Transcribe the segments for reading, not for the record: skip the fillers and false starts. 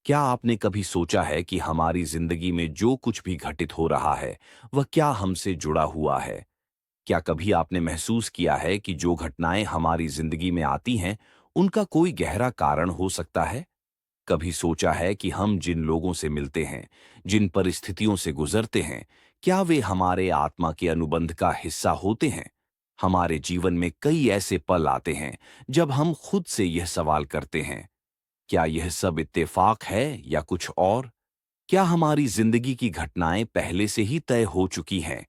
क्या आपने कभी सोचा है कि हमारी जिंदगी में जो कुछ भी घटित हो रहा है, वह क्या हमसे जुड़ा हुआ है? क्या कभी आपने महसूस किया है कि जो घटनाएं हमारी जिंदगी में आती हैं, उनका कोई गहरा कारण हो सकता है? कभी सोचा है कि हम जिन लोगों से मिलते हैं, जिन परिस्थितियों से गुजरते हैं, क्या वे हमारे आत्मा के अनुबंध का हिस्सा होते हैं? हमारे जीवन में कई ऐसे पल आते हैं जब हम खुद से यह सवाल करते हैं, क्या यह सब इत्तेफाक है या कुछ और? क्या हमारी जिंदगी की घटनाएं पहले से ही तय हो चुकी हैं?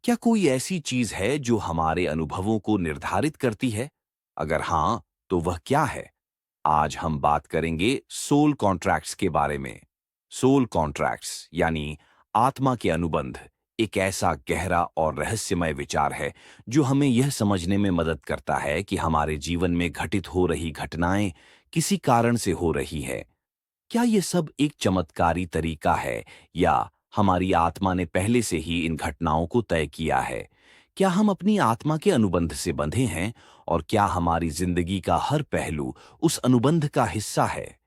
क्या कोई ऐसी चीज है जो हमारे अनुभवों को निर्धारित करती है? अगर हां, तो वह क्या है? आज हम बात करेंगे सोल कॉन्ट्रैक्ट्स के बारे में। सोल कॉन्ट्रैक्ट्स यानी आत्मा के अनुबंध एक ऐसा गहरा और रहस्यमय विचार है जो हमें यह समझने में मदद करता है कि हमारे जीवन में घटित हो रही घटनाएं किसी कारण से हो रही है। क्या ये सब एक चमत्कारी तरीका है या हमारी आत्मा ने पहले से ही इन घटनाओं को तय किया है? क्या हम अपनी आत्मा के अनुबंध से बंधे हैं और क्या हमारी जिंदगी का हर पहलू उस अनुबंध का हिस्सा है?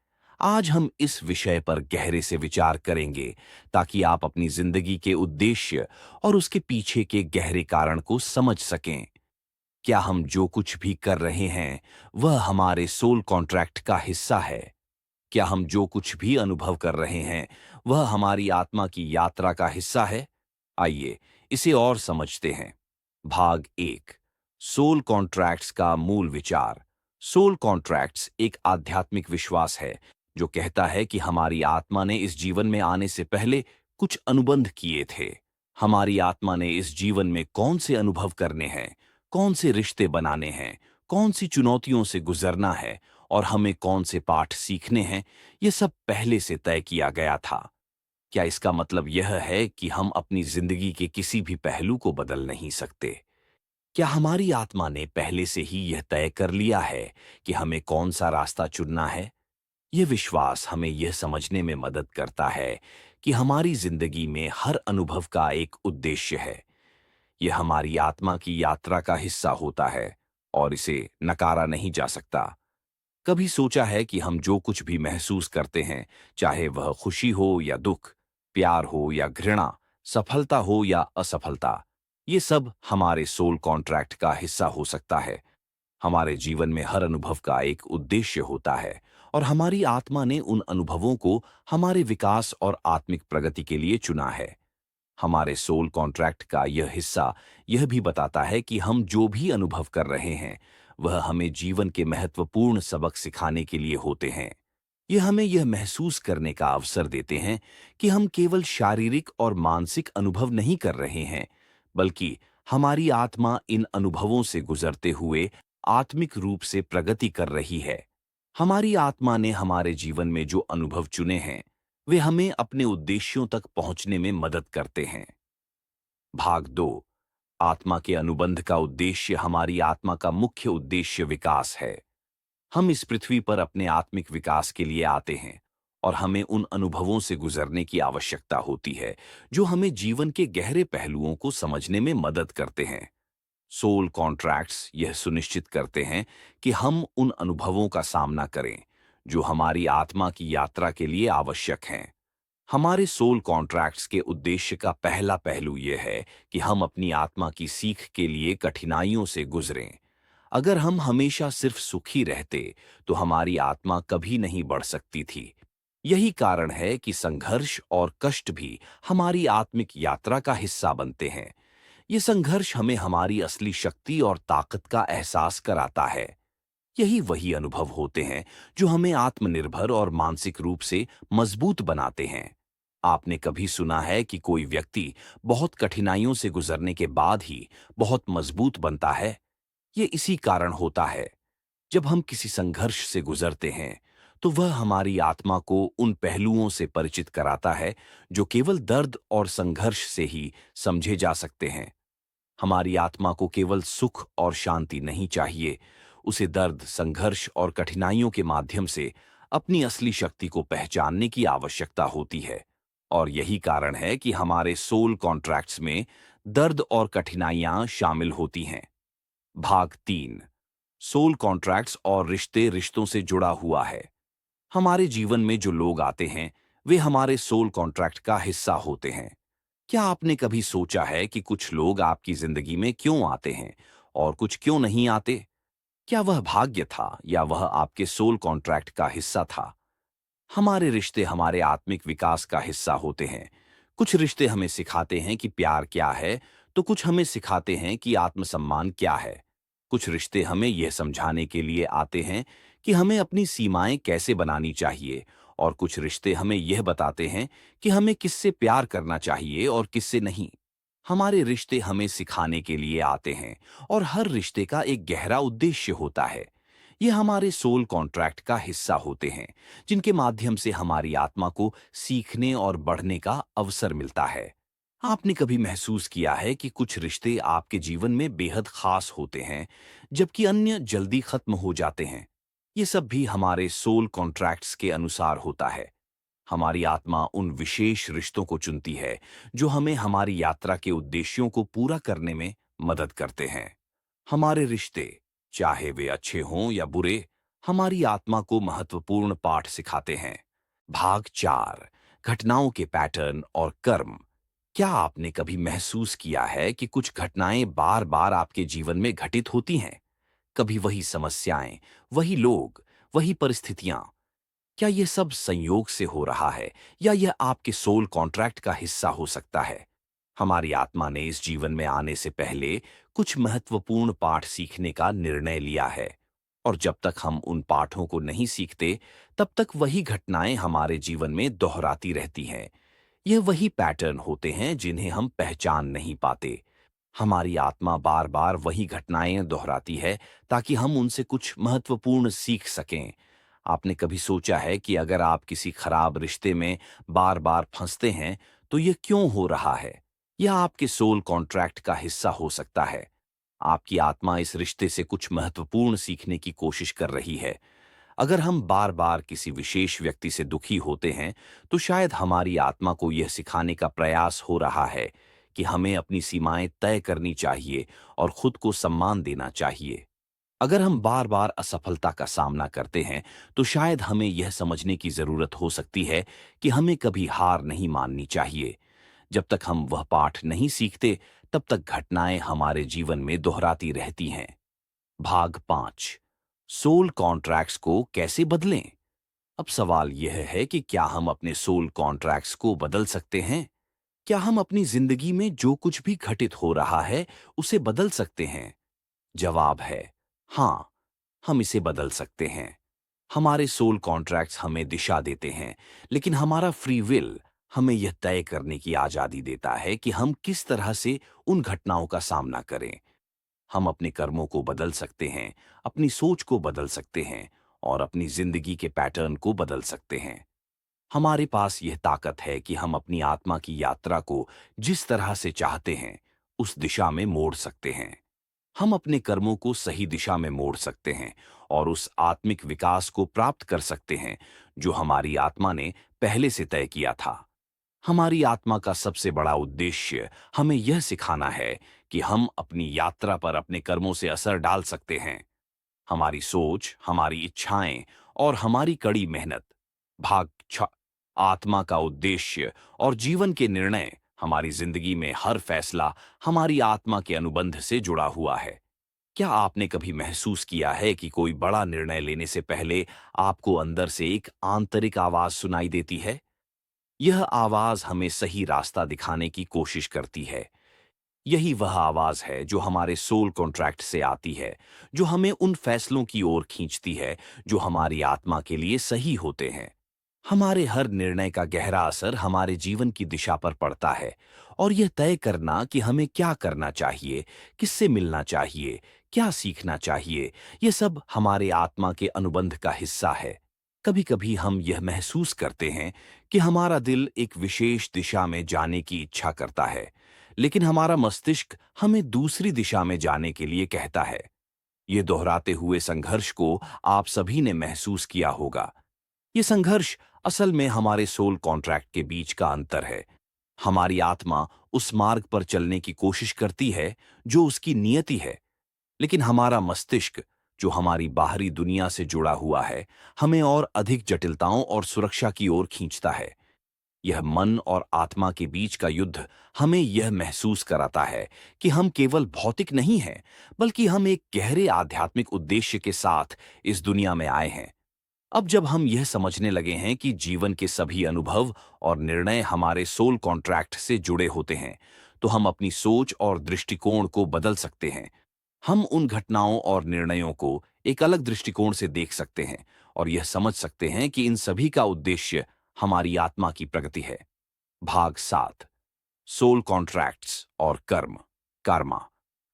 आज हम इस विषय पर गहरे से विचार करेंगे ताकि आप अपनी जिंदगी के उद्देश्य और उसके पीछे के गहरे कारण को समझ सकें। क्या हम जो कुछ भी कर रहे हैं, वह हमारे सोल कॉन्ट्रैक्ट का हिस्सा है? क्या हम जो कुछ भी अनुभव कर रहे हैं, वह हमारी आत्मा की यात्रा का हिस्सा है? आइए, इसे और समझते हैं। भाग एक। सोल कॉन्ट्रैक्ट्स का मूल विचार। सोल कॉन्ट्रैक्ट्स एक आध्यात्मिक विश्वास है जो कहता है कि हमारी आत्मा ने इस जीवन में आने से पहले कुछ अनुबंध किए थे। हमारी आत्मा ने इस जीवन में कौन से अनुभव करने हैं, कौन से रिश्ते बनाने हैं, कौन सी चुनौतियों से गुजरना है और हमें कौन से पाठ सीखने हैं, ये सब पहले से तय किया गया था। क्या इसका मतलब यह है कि हम अपनी जिंदगी के किसी भी पहलू को बदल नहीं सकते? क्या हमारी आत्मा ने पहले से ही यह तय कर लिया है कि हमें कौन सा रास्ता चुनना है? यह विश्वास हमें यह समझने में मदद करता है कि हमारी जिंदगी में हर अनुभव का एक उद्देश्य है। यह हमारी आत्मा की यात्रा का हिस्सा होता है और इसे नकारा नहीं जा सकता। कभी सोचा है कि हम जो कुछ भी महसूस करते हैं, चाहे वह खुशी हो या दुख, प्यार हो या घृणा, सफलता हो या असफलता, ये सब हमारे सोल कॉन्ट्रैक्ट का हिस्सा हो सकता है। हमारे जीवन में हर अनुभव का एक उद्देश्य होता है और हमारी आत्मा ने उन अनुभवों को हमारे विकास और आत्मिक प्रगति के लिए चुना है। हमारे सोल कॉन्ट्रैक्ट का यह हिस्सा यह भी बताता है कि हम जो भी अनुभव कर रहे हैं, वह हमें जीवन के महत्वपूर्ण सबक सिखाने के लिए होते हैं। यह हमें यह महसूस करने का अवसर देते हैं कि हम केवल शारीरिक और मानसिक अनुभव नहीं कर रहे हैं, बल्कि हमारी आत्मा इन अनुभवों से गुजरते हुए आत्मिक रूप से प्रगति कर रही है। हमारी आत्मा ने हमारे जीवन में जो अनुभव चुने हैं, वे हमें अपने उद्देश्यों तक पहुंचने में मदद करते हैं। भाग दो। आत्मा के अनुबंध का उद्देश्य। हमारी आत्मा का मुख्य उद्देश्य विकास है। हम इस पृथ्वी पर अपने आत्मिक विकास के लिए आते हैं और हमें उन अनुभवों से गुजरने की आवश्यकता होती है जो हमें जीवन के गहरे पहलुओं को समझने में मदद करते हैं। सोल कॉन्ट्रैक्ट्स यह सुनिश्चित करते हैं कि हम उन अनुभवों का सामना करें जो हमारी आत्मा की यात्रा के लिए आवश्यक हैं। हमारे सोल कॉन्ट्रैक्ट्स के उद्देश्य का पहला पहलू यह है कि हम अपनी आत्मा की सीख के लिए कठिनाइयों से गुजरें। अगर हम हमेशा सिर्फ सुखी रहते, तो हमारी आत्मा कभी नहीं बढ़ सकती थी। यही कारण है कि संघर्ष और कष्ट भी हमारी आत्मिक यात्रा का हिस्सा बनते हैं। ये संघर्ष हमें हमारी असली शक्ति और ताकत का एहसास कराता है। यही वही अनुभव होते हैं जो हमें आत्मनिर्भर और मानसिक रूप से मजबूत बनाते हैं। आपने कभी सुना है कि कोई व्यक्ति बहुत कठिनाइयों से गुजरने के बाद ही बहुत मजबूत बनता है? ये इसी कारण होता है। जब हम किसी संघर्ष से गुजरते हैं, तो वह हमारी आत्मा को उन पहलुओं से परिचित कराता है जो केवल दर्द और संघर्ष से ही समझे जा सकते हैं। हमारी आत्मा को केवल सुख और शांति नहीं चाहिए, उसे दर्द, संघर्ष और कठिनाइयों के माध्यम से अपनी असली शक्ति को पहचानने की आवश्यकता होती है। और यही कारण है कि हमारे सोल कॉन्ट्रैक्ट्स में दर्द और कठिनाइयां शामिल होती हैं। भाग तीन। सोल कॉन्ट्रैक्ट्स और रिश्ते रिश्तों से जुड़ा हुआ है। हमारे जीवन में जो लोग आते हैं, वे हमारे सोल कॉन्ट्रैक्ट का हिस्सा होते हैं। क्या आपने कभी सोचा है कि कुछ लोग आपकी जिंदगी में क्यों आते हैं और कुछ क्यों नहीं आते? क्या वह भाग्य था या वह आपके सोल कॉन्ट्रैक्ट का हिस्सा था? हमारे रिश्ते हमारे आत्मिक विकास का हिस्सा होते हैं। कुछ रिश्ते हमें सिखाते हैं कि प्यार क्या है, तो कुछ हमें सिखाते हैं कि आत्मसम्मान क्या है। कुछ रिश्ते हमें यह समझाने के लिए आते हैं कि हमें अपनी सीमाएं कैसे बनानी चाहिए, और कुछ रिश्ते हमें यह बताते हैं कि हमें किससे प्यार करना चाहिए और किससे नहीं। हमारे रिश्ते हमें सिखाने के लिए आते हैं, और हर रिश्ते का एक गहरा उद्देश्य होता है। ये हमारे सोल कॉन्ट्रैक्ट का हिस्सा होते हैं, जिनके माध्यम से हमारी आत्मा को सीखने और बढ़ने का अवसर मिलता है। आपने कभी महसूस किया है कि कुछ रिश्ते आपके जीवन में बेहद खास होते हैं, जबकि अन्य जल्दी खत्म हो जाते हैं? ये सब भी हमारे सोल कॉन्ट्रैक्ट्स के अनुसार होता है। हमारी आत्मा उन विशेष रिश्तों को चुनती है जो हमें हमारी यात्रा के उद्देश्यों को पूरा करने में मदद करते हैं। हमारे रिश्ते, चाहे वे अच्छे हों या बुरे, हमारी आत्मा को महत्वपूर्ण पाठ सिखाते हैं। भाग 4, घटनाओं के पैटर्न और कर्म। क्या आपने कभी महसूस किया है कि कुछ घटनाएं बार बार आपके जीवन में घटित होती हैं? कभी वही समस्याएं, वही लोग, वही परिस्थितियां। क्या यह सब संयोग से हो रहा है या यह आपके सोल कॉन्ट्रैक्ट का हिस्सा हो सकता है? हमारी आत्मा ने इस जीवन में आने से पहले कुछ महत्वपूर्ण पाठ सीखने का निर्णय लिया है, और जब तक हम उन पाठों को नहीं सीखते, तब तक वही घटनाएं हमारे जीवन में दोहराती रहती हैं। यह वही पैटर्न होते हैं जिन्हें हम पहचान नहीं पाते। हमारी आत्मा बार बार वही घटनाएं दोहराती है ताकि हम उनसे कुछ महत्वपूर्ण सीख सकें। आपने कभी सोचा है कि अगर आप किसी खराब रिश्ते में बार बार फंसते हैं, तो यह क्यों हो रहा है? यह आपके सोल कॉन्ट्रैक्ट का हिस्सा हो सकता है। आपकी आत्मा इस रिश्ते से कुछ महत्वपूर्ण सीखने की कोशिश कर रही है। अगर हम बार बार किसी विशेष व्यक्ति से दुखी होते हैं, तो शायद हमारी आत्मा को यह सिखाने का प्रयास हो रहा है कि हमें अपनी सीमाएं तय करनी चाहिए और खुद को सम्मान देना चाहिए। अगर हम बार बार असफलता का सामना करते हैं, तो शायद हमें यह समझने की जरूरत हो सकती है कि हमें कभी हार नहीं माननी चाहिए। जब तक हम वह पाठ नहीं सीखते, तब तक घटनाएं हमारे जीवन में दोहराती रहती हैं। भाग 5, सोल कॉन्ट्रैक्ट्स को कैसे बदलें? अब सवाल यह है कि क्या हम अपने सोल कॉन्ट्रैक्ट्स को बदल सकते हैं? क्या हम अपनी जिंदगी में जो कुछ भी घटित हो रहा है, उसे बदल सकते हैं? जवाब है हाँ, हम इसे बदल सकते हैं। हमारे सोल कॉन्ट्रैक्ट्स हमें दिशा देते हैं, लेकिन हमारा फ्री विल हमें यह तय करने की आजादी देता है कि हम किस तरह से उन घटनाओं का सामना करें। हम अपने कर्मों को बदल सकते हैं, अपनी सोच को बदल सकते हैं और अपनी जिंदगी के पैटर्न को बदल सकते हैं। हमारे पास यह ताकत है कि हम अपनी आत्मा की यात्रा को जिस तरह से चाहते हैं, उस दिशा में मोड़ सकते हैं। हम अपने कर्मों को सही दिशा में मोड़ सकते हैं और उस आत्मिक विकास को प्राप्त कर सकते हैं जो हमारी आत्मा ने पहले से तय किया था। हमारी आत्मा का सबसे बड़ा उद्देश्य हमें यह सिखाना है कि हम अपनी यात्रा पर अपने कर्मों से असर डाल सकते हैं। हमारी सोच, हमारी इच्छाएं और हमारी कड़ी मेहनत। भाग 6, आत्मा का उद्देश्य और जीवन के निर्णय। हमारी जिंदगी में हर फैसला हमारी आत्मा के अनुबंध से जुड़ा हुआ है। क्या आपने कभी महसूस किया है कि कोई बड़ा निर्णय लेने से पहले आपको अंदर से एक आंतरिक आवाज सुनाई देती है? यह आवाज हमें सही रास्ता दिखाने की कोशिश करती है। यही वह आवाज है जो हमारे सोल कॉन्ट्रैक्ट से आती है, जो हमें उन फैसलों की ओर खींचती है जो हमारी आत्मा के लिए सही होते हैं। हमारे हर निर्णय का गहरा असर हमारे जीवन की दिशा पर पड़ता है, और यह तय करना कि हमें क्या करना चाहिए, किससे मिलना चाहिए, क्या सीखना चाहिए, यह सब हमारे आत्मा के अनुबंध का हिस्सा है। कभी-कभी हम यह महसूस करते हैं कि हमारा दिल एक विशेष दिशा में जाने की इच्छा करता है, लेकिन हमारा मस्तिष्क हमें दूसरी दिशा में जाने के लिए कहता है। ये दोहराते हुए संघर्ष को आप सभी ने महसूस किया होगा। ये संघर्ष असल में हमारे सोल कॉन्ट्रैक्ट के बीच का अंतर है। हमारी आत्मा उस मार्ग पर चलने की कोशिश करती है जो उसकी नियति है, लेकिन हमारा मस्तिष्क जो हमारी बाहरी दुनिया से जुड़ा हुआ है, हमें और अधिक जटिलताओं और सुरक्षा की ओर खींचता है। यह मन और आत्मा के बीच का युद्ध हमें यह महसूस कराता है कि हम केवल भौतिक नहीं हैं, बल्कि हम एक गहरे आध्यात्मिक उद्देश्य के साथ इस दुनिया में आए हैं। अब जब हम यह समझने लगे हैं कि जीवन के सभी अनुभव और निर्णय हमारे सोल कॉन्ट्रैक्ट से जुड़े होते हैं, तो हम अपनी सोच और दृष्टिकोण को बदल सकते हैं। हम उन घटनाओं और निर्णयों को एक अलग दृष्टिकोण से देख सकते हैं और यह समझ सकते हैं कि इन सभी का उद्देश्य हमारी आत्मा की प्रगति है। भाग 7, सोल कॉन्ट्रैक्ट्स और कर्म, कर्मा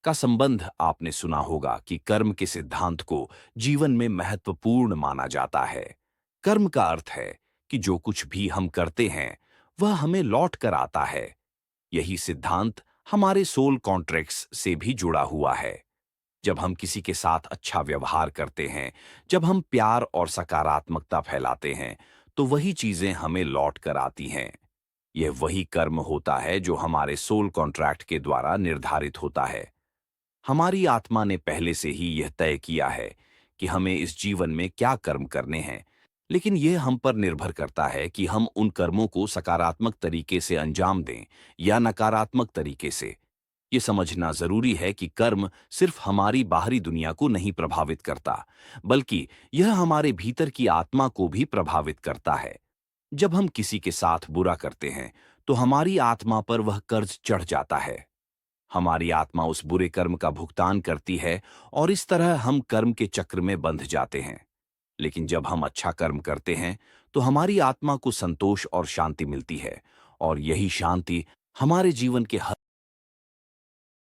का संबंध। आपने सुना होगा कि कर्म के सिद्धांत को जीवन में महत्वपूर्ण माना जाता है। कर्म का अर्थ है कि जो कुछ भी हम करते हैं वह हमें लौट कर आता है। यही सिद्धांत हमारे सोल कॉन्ट्रैक्ट्स से भी जुड़ा हुआ है। जब हम किसी के साथ अच्छा व्यवहार करते हैं, जब हम प्यार और सकारात्मकता फैलाते हैं, तो वही चीजें हमें लौट कर आती हैं। यह वही कर्म होता है जो हमारे सोल कॉन्ट्रैक्ट के द्वारा निर्धारित होता है। हमारी आत्मा ने पहले से ही यह तय किया है कि हमें इस जीवन में क्या कर्म करने हैं, लेकिन यह हम पर निर्भर करता है कि हम उन कर्मों को सकारात्मक तरीके से अंजाम दें या नकारात्मक तरीके से। ये समझना जरूरी है कि कर्म सिर्फ हमारी बाहरी दुनिया को नहीं प्रभावित करता, बल्कि यह हमारे भीतर की आत्मा को भी प्रभावित करता है। जब हम किसी के साथ बुरा करते हैं, तो हमारी आत्मा पर वह कर्ज चढ़ जाता है। हमारी आत्मा उस बुरे कर्म का भुगतान करती है और इस तरह हम कर्म के चक्र में बंध जाते हैं। लेकिन जब हम अच्छा कर्म करते हैं, तो हमारी आत्मा को संतोष और शांति मिलती है, और यही शांति हमारे जीवन के